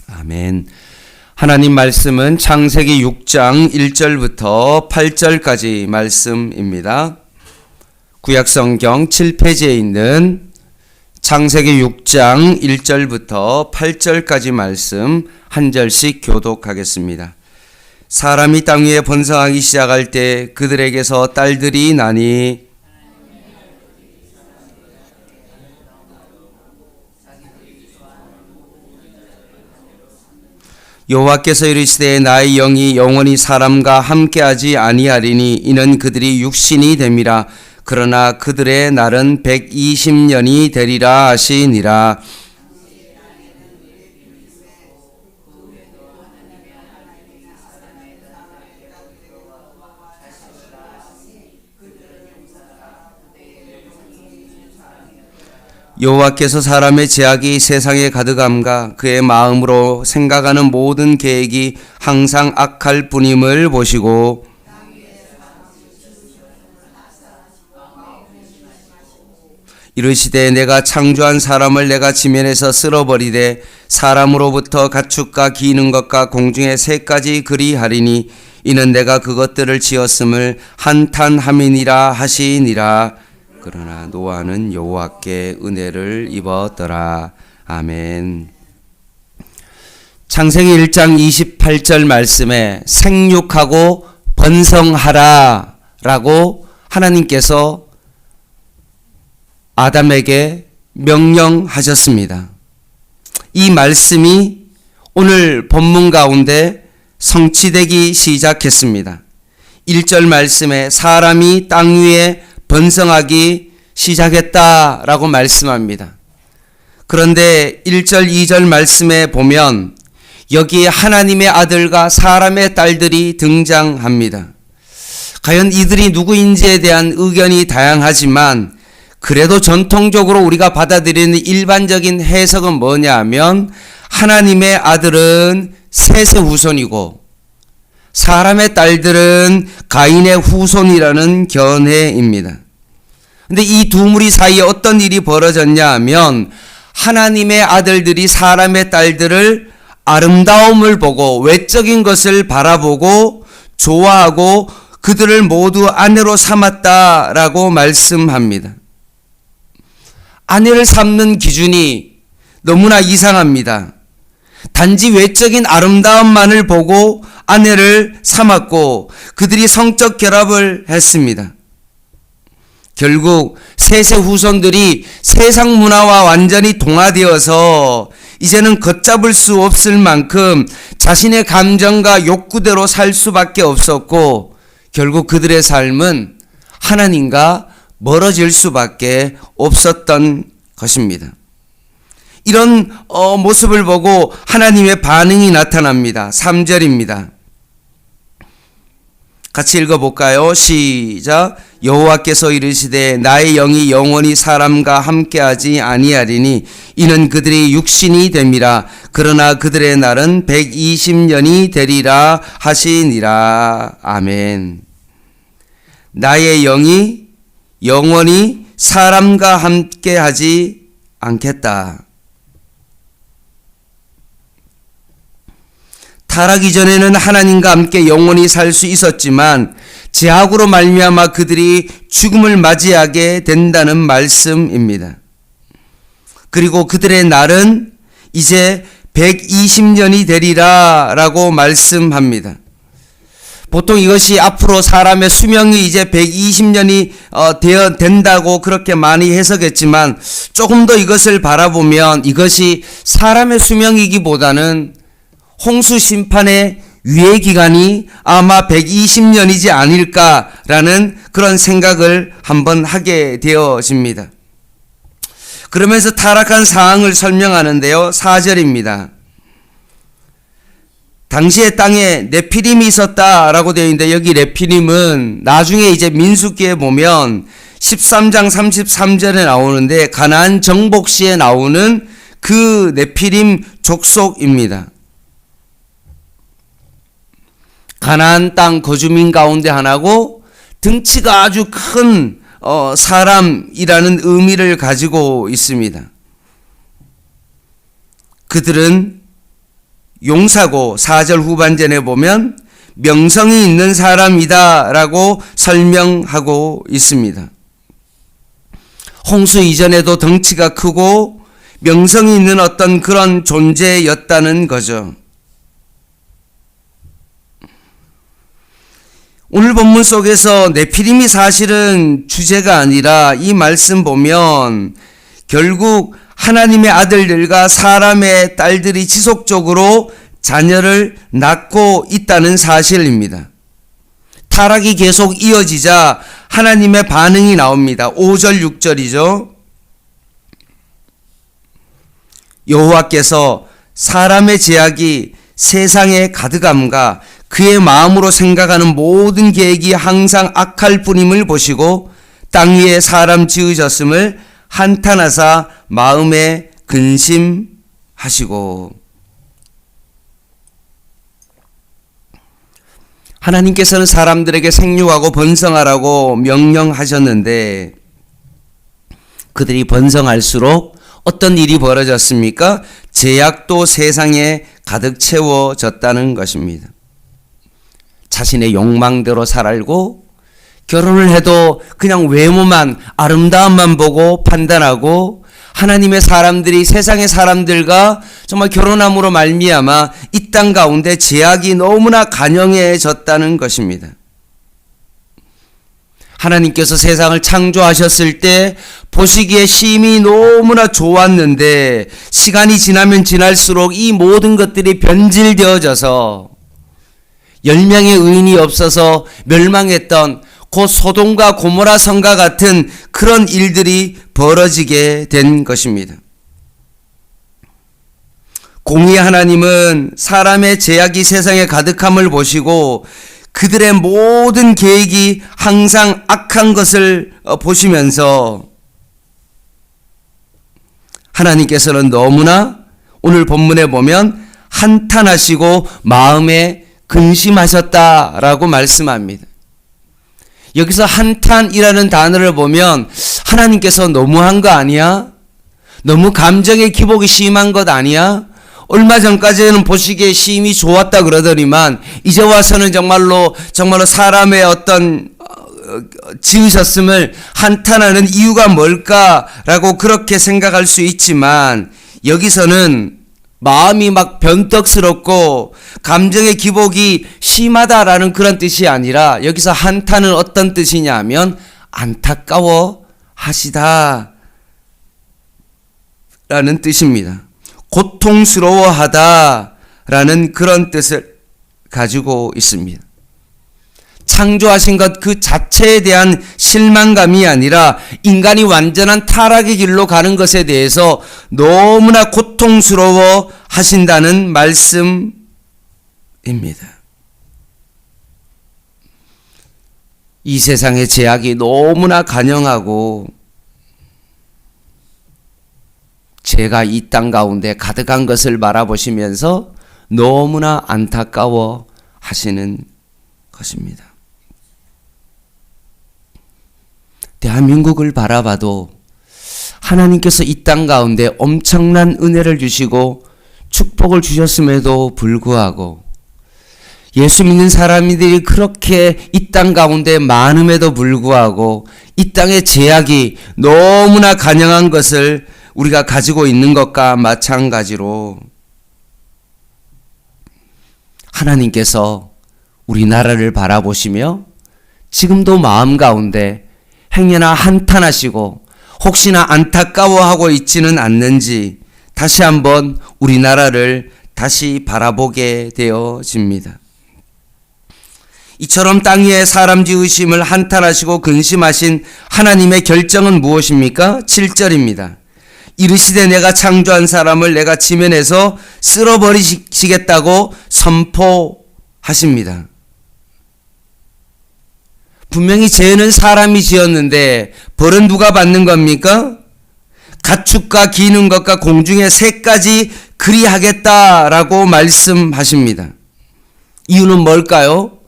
아멘. 하나님 말씀은 창세기 6장 1절부터 8절까지 말씀입니다. 구약성경 7페이지에 있는 창세기 6장 1절부터 8절까지 말씀 한 절씩 교독하겠습니다. 사람이 땅 위에 번성하기 시작할 때 그들에게서 딸들이 나니 여호와께서 이르시되 나의 영이 영원히 사람과 함께하지 아니하리니 이는 그들이 육신이 됨이라. 그러나 그들의 날은 120년이 되리라 하시니라. 여호와께서 사람의 제약이 세상에 가득함과 그의 마음으로 생각하는 모든 계획이 항상 악할 뿐임을 보시고 이르시되 내가 창조한 사람을 내가 지면에서 쓸어버리되 사람으로부터 가축과 기는 것과 공중의 새까지 그리하리니 이는 내가 그것들을 지었음을 한탄함이니라 하시니라. 그러나 노아는 여호와께 은혜를 입었더라. 아멘. 창세기 1장 28절 말씀에 생육하고 번성하라 라고 하나님께서 아담에게 명령하셨습니다. 이 말씀이 오늘 본문 가운데 성취되기 시작했습니다. 1절 말씀에 사람이 땅 위에 번성하기 시작했다라고 말씀합니다. 그런데 1절, 2절 말씀에 보면 여기에 하나님의 아들과 사람의 딸들이 등장합니다. 과연 이들이 누구인지에 대한 의견이 다양하지만 그래도 전통적으로 우리가 받아들이는 일반적인 해석은 뭐냐 하면 하나님의 아들은 셋의 후손이고 사람의 딸들은 가인의 후손이라는 견해입니다. 근데 이 두 무리 사이에 어떤 일이 벌어졌냐 하면 하나님의 아들들이 사람의 딸들을 아름다움을 보고 외적인 것을 바라보고 좋아하고 그들을 모두 아내로 삼았다라고 말씀합니다. 아내를 삼는 기준이 너무나 이상합니다. 단지 외적인 아름다움만을 보고 아내를 삼았고 그들이 성적 결합을 했습니다. 결국 셋의 후손들이 세상 문화와 완전히 동화되어서 이제는 걷잡을 수 없을 만큼 자신의 감정과 욕구대로 살 수밖에 없었고 결국 그들의 삶은 하나님과 멀어질 수밖에 없었던 것입니다. 이런 모습을 보고 하나님의 반응이 나타납니다. 3절입니다. 같이 읽어볼까요? 시작. 여호와께서 이르시되 나의 영이 영원히 사람과 함께하지 아니하리니 이는 그들이 육신이 됨이라. 그러나 그들의 날은 120년이 되리라 하시니라. 아멘. 나의 영이 영원히 사람과 함께하지 않겠다. 타락 이전에는 하나님과 함께 영원히 살 수 있었지만 죄악으로 말미암아 그들이 죽음을 맞이하게 된다는 말씀입니다. 그리고 그들의 날은 이제 120년이 되리라 라고 말씀합니다. 보통 이것이 앞으로 사람의 수명이 이제 120년이 된다고 그렇게 많이 해석했지만 조금 더 이것을 바라보면 이것이 사람의 수명이기보다는 홍수 심판의 유예 기간이 아마 120년이지 않을까라는 그런 생각을 한번 하게 되어집니다. 그러면서 타락한 상황을 설명하는데요. 4절입니다. 당시에 땅에 네피림이 있었다라고 되어 있는데 여기 네피림은 나중에 이제 민수기에 보면 13장 33절에 나오는데 가나안 정복시에 나오는 그 네피림 족속입니다. 가나안 땅 거주민 가운데 하나고 등치가 아주 큰 사람이라는 의미를 가지고 있습니다. 그들은 용사고 4절 후반전에 보면 명성이 있는 사람이다 라고 설명하고 있습니다. 홍수 이전에도 덩치가 크고 명성이 있는 어떤 그런 존재였다는 거죠. 오늘 본문 속에서 네피림이 사실은 주제가 아니라 이 말씀 보면 결국 하나님의 아들들과 사람의 딸들이 지속적으로 자녀를 낳고 있다는 사실입니다. 타락이 계속 이어지자 하나님의 반응이 나옵니다. 5절 6절이죠. 여호와께서 사람의 제약이 세상에 가득함과 그의 마음으로 생각하는 모든 계획이 항상 악할 뿐임을 보시고 땅 위에 사람 지으셨음을 한탄하사 마음에 근심하시고. 하나님께서는 사람들에게 생육하고 번성하라고 명령하셨는데 그들이 번성할수록 어떤 일이 벌어졌습니까? 제약도 세상에 가득 채워졌다는 것입니다. 자신의 욕망대로 살고 결혼을 해도 그냥 외모만 아름다움만 보고 판단하고 하나님의 사람들이 세상의 사람들과 정말 결혼함으로 말미암아 이 땅 가운데 제약이 너무나 간영해졌다는 것입니다. 하나님께서 세상을 창조하셨을 때 보시기에 심히 너무나 좋았는데 시간이 지나면 지날수록 이 모든 것들이 변질되어져서 10명의 의인이 없어서 멸망했던 곧 소돔과 고모라 성과 같은 그런 일들이 벌어지게 된 것입니다. 공의 하나님은 사람의 제약이 세상에 가득함을 보시고 그들의 모든 계획이 항상 악한 것을 보시면서 하나님께서는 너무나 오늘 본문에 보면 한탄하시고 마음에 근심하셨다라고 말씀합니다. 여기서 한탄이라는 단어를 보면 하나님께서 너무한 거 아니야? 너무 감정의 기복이 심한 것 아니야? 얼마 전까지는 보시기에 심히 좋았다 그러더니만 이제 와서는 정말로 사람의 어떤 지으셨음을 한탄하는 이유가 뭘까라고 그렇게 생각할 수 있지만 여기서는 마음이 막 변덕스럽고 감정의 기복이 심하다라는 그런 뜻이 아니라 여기서 한탄은 어떤 뜻이냐 하면 안타까워 하시다 라는 뜻입니다. 고통스러워하다라는 그런 뜻을 가지고 있습니다. 창조하신 것 그 자체에 대한 실망감이 아니라 인간이 완전한 타락의 길로 가는 것에 대해서 너무나 고통스러워 하신다는 말씀입니다. 이 세상의 제약이 너무나 간영하고 죄가 이 땅 가운데 가득한 것을 바라보시면서 너무나 안타까워 하시는 것입니다. 대한민국을 바라봐도 하나님께서 이 땅 가운데 엄청난 은혜를 주시고 축복을 주셨음에도 불구하고 예수 믿는 사람들이 그렇게 이 땅 가운데 많음에도 불구하고 이 땅의 제약이 너무나 간영한 것을 우리가 가지고 있는 것과 마찬가지로 하나님께서 우리나라를 바라보시며 지금도 마음 가운데 행여나 한탄하시고 혹시나 안타까워하고 있지는 않는지 다시 한번 우리나라를 다시 바라보게 되어집니다. 이처럼 땅 위에 사람 지으심을 한탄하시고 근심하신 하나님의 결정은 무엇입니까? 7절입니다. 이르시되 내가 창조한 사람을 내가 지면에서 쓸어버리시겠다고 선포하십니다. 분명히 죄는 사람이 지었는데 벌은 누가 받는 겁니까? 가축과 기는 것과 공중의 새까지 그리하겠다라고 말씀하십니다. 이유는 뭘까요?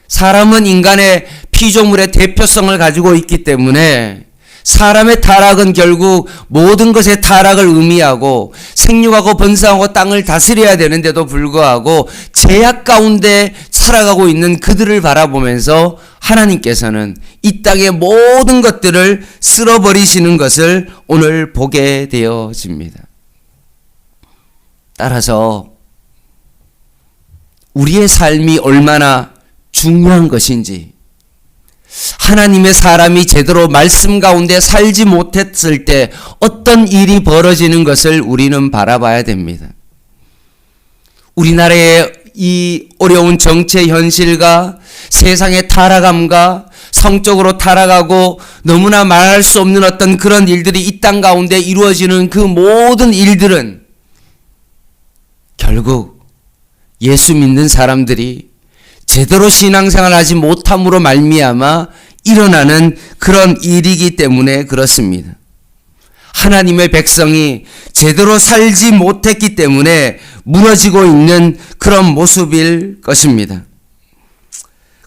사람은 인간의 피조물의 대표성을 가지고 있기 때문에 사람의 타락은 결국 모든 것의 타락을 의미하고 생육하고 번성하고 땅을 다스려야 되는데도 불구하고 제약 가운데 살아가고 있는 그들을 바라보면서 하나님께서는 이 땅의 모든 것들을 쓸어버리시는 것을 오늘 보게 되어집니다. 따라서 우리의 삶이 얼마나 중요한 것인지, 하나님의 사람이 제대로 말씀 가운데 살지 못했을 때 어떤 일이 벌어지는 것을 우리는 바라봐야 됩니다. 우리나라의 이 어려운 정체 현실과 세상의 타락함과 성적으로 타락하고 너무나 말할 수 없는 어떤 그런 일들이 이 땅 가운데 이루어지는 그 모든 일들은 결국 예수 믿는 사람들이 제대로 신앙생활을 하지 못함으로 말미암아 일어나는 그런 일이기 때문에 그렇습니다. 하나님의 백성이 제대로 살지 못했기 때문에 무너지고 있는 그런 모습일 것입니다.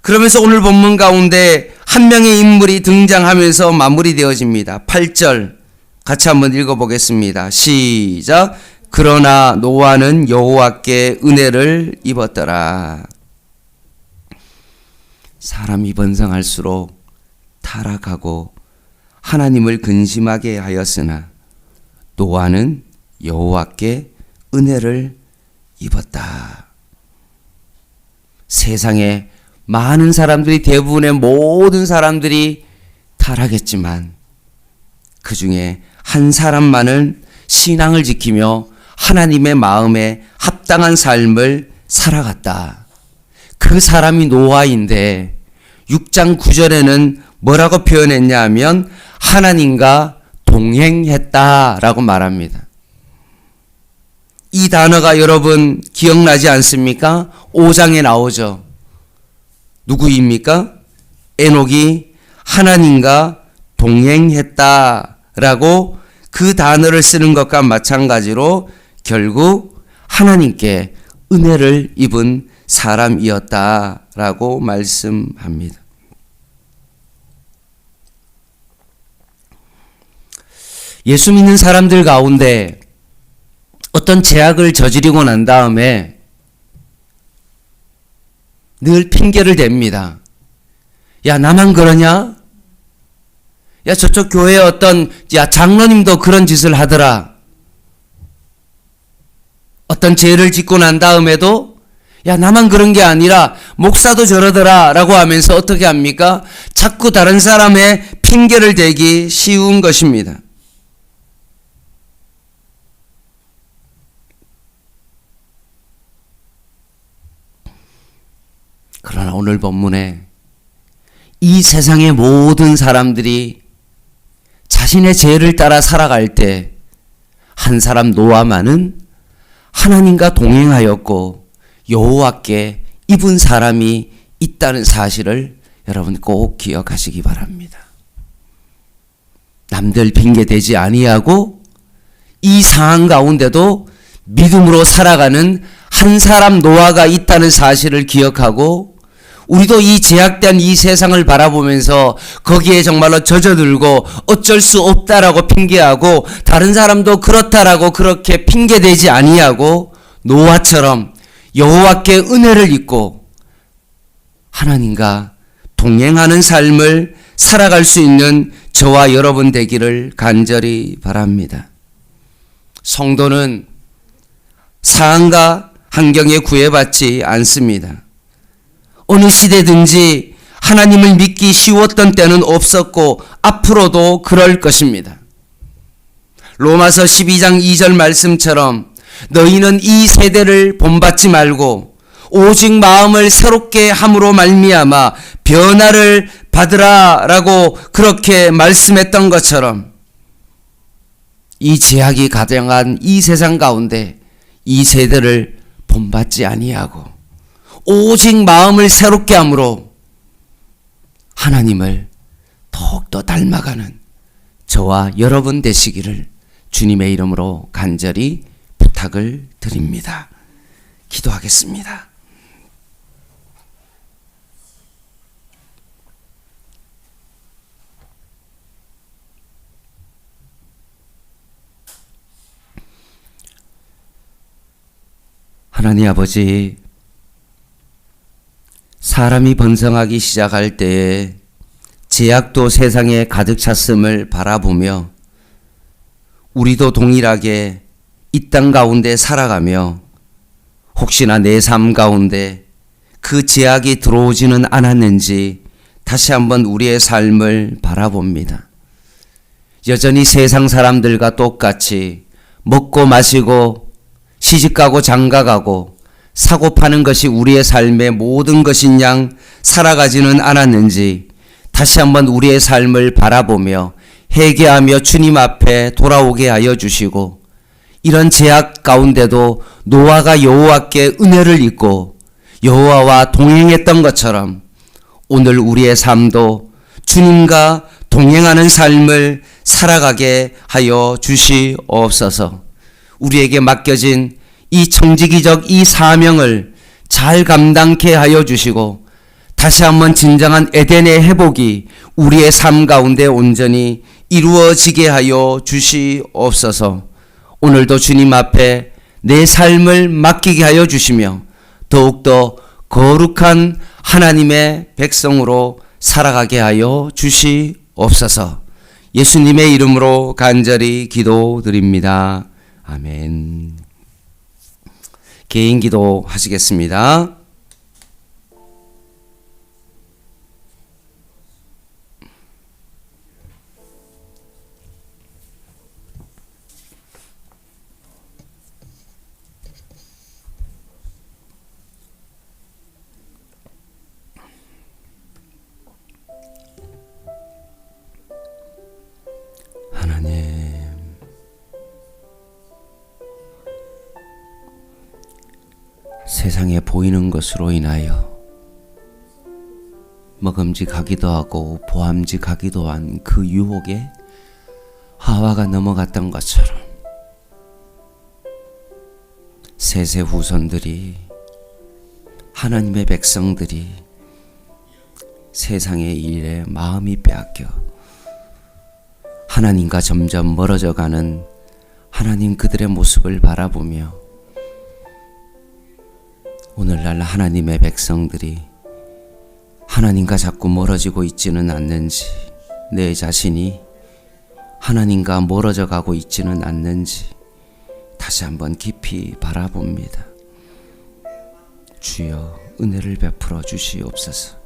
그러면서 오늘 본문 가운데 한 명의 인물이 등장하면서 마무리되어집니다. 8절 같이 한번 읽어보겠습니다. 시작. 그러나 노아는 여호와께 은혜를 입었더라. 사람이 번성할수록 타락하고 하나님을 근심하게 하였으나 노아는 여호와께 은혜를 입었다. 세상에 많은 사람들이, 대부분의 모든 사람들이 타락했지만 그 중에 한 사람만은 신앙을 지키며 하나님의 마음에 합당한 삶을 살아갔다. 그 사람이 노아인데 6장 9절에는 뭐라고 표현했냐 하면 하나님과 동행했다라고 말합니다. 이 단어가 여러분 기억나지 않습니까? 5장에 나오죠. 누구입니까? 에녹이 하나님과 동행했다라고 그 단어를 쓰는 것과 마찬가지로 결국 하나님께 은혜를 입은 사람이었다라고 말씀합니다. 예수 믿는 사람들 가운데 어떤 죄악을 저지르고 난 다음에 늘 핑계를 댑니다. 야, 나만 그러냐? 야, 저쪽 교회에 어떤 장로님도 그런 짓을 하더라. 어떤 죄를 짓고 난 다음에도 야, 나만 그런 게 아니라 목사도 저러더라 라고 하면서 어떻게 합니까? 자꾸 다른 사람의 핑계를 대기 쉬운 것입니다. 그러나 오늘 본문에 이 세상의 모든 사람들이 자신의 죄를 따라 살아갈 때 한 사람 노아만은 하나님과 동행하였고 여호와께 입은 사람이 있다는 사실을 여러분 꼭 기억하시기 바랍니다. 남들 핑계대지 아니하고 이 상황 가운데도 믿음으로 살아가는 한 사람 노아가 있다는 사실을 기억하고 우리도 이 제약된 이 세상을 바라보면서 거기에 정말로 젖어들고 어쩔 수 없다라고 핑계하고 다른 사람도 그렇다라고 그렇게 핑계대지 아니하고 노아처럼 여호와께 은혜를 입고 하나님과 동행하는 삶을 살아갈 수 있는 저와 여러분 되기를 간절히 바랍니다. 성도는 상황과 환경에 구애받지 않습니다. 어느 시대든지 하나님을 믿기 쉬웠던 때는 없었고 앞으로도 그럴 것입니다. 로마서 12장 2절 말씀처럼 너희는 이 세대를 본받지 말고 오직 마음을 새롭게 함으로 말미암아 변화를 받으라라고 그렇게 말씀했던 것처럼 이 제약이 가득한 이 세상 가운데 이 세대를 본받지 아니하고 오직 마음을 새롭게 함으로 하나님을 더욱더 닮아가는 저와 여러분 되시기를 주님의 이름으로 간절히 부탁을 드립니다. 기도하겠습니다. 하나님 아버지, 사람이 번성하기 시작할 때에 제약도 세상에 가득 찼음을 바라보며 우리도 동일하게 이 땅 가운데 살아가며 혹시나 내 삶 가운데 그 제약이 들어오지는 않았는지 다시 한번 우리의 삶을 바라봅니다. 여전히 세상 사람들과 똑같이 먹고 마시고 시집가고 장가가고 사고 파는 것이 우리의 삶의 모든 것인 양 살아가지는 않았는지 다시 한번 우리의 삶을 바라보며 회개하며 주님 앞에 돌아오게 하여 주시고, 이런 제약 가운데도 노아가 여호와께 은혜를 입고 여호와와 동행했던 것처럼 오늘 우리의 삶도 주님과 동행하는 삶을 살아가게 하여 주시옵소서. 우리에게 맡겨진 이 청지기적 이 사명을 잘 감당케 하여 주시고, 다시 한번 진정한 에덴의 회복이 우리의 삶 가운데 온전히 이루어지게 하여 주시옵소서. 오늘도 주님 앞에 내 삶을 맡기게 하여 주시며 더욱더 거룩한 하나님의 백성으로 살아가게 하여 주시옵소서. 예수님의 이름으로 간절히 기도드립니다. 아멘. 개인 기도 하시겠습니다. 하나님, 세상에 보이는 것으로 인하여 먹음직하기도 하고 보암직하기도 한 그 유혹에 하와가 넘어갔던 것처럼 셋의 후손들이, 하나님의 백성들이 세상의 일에 마음이 빼앗겨 하나님과 점점 멀어져 가는 하나님 그들의 모습을 바라보며 오늘날 하나님의 백성들이 하나님과 자꾸 멀어지고 있지는 않는지, 내 자신이 하나님과 멀어져 가고 있지는 않는지 다시 한번 깊이 바라봅니다. 주여 은혜를 베풀어 주시옵소서.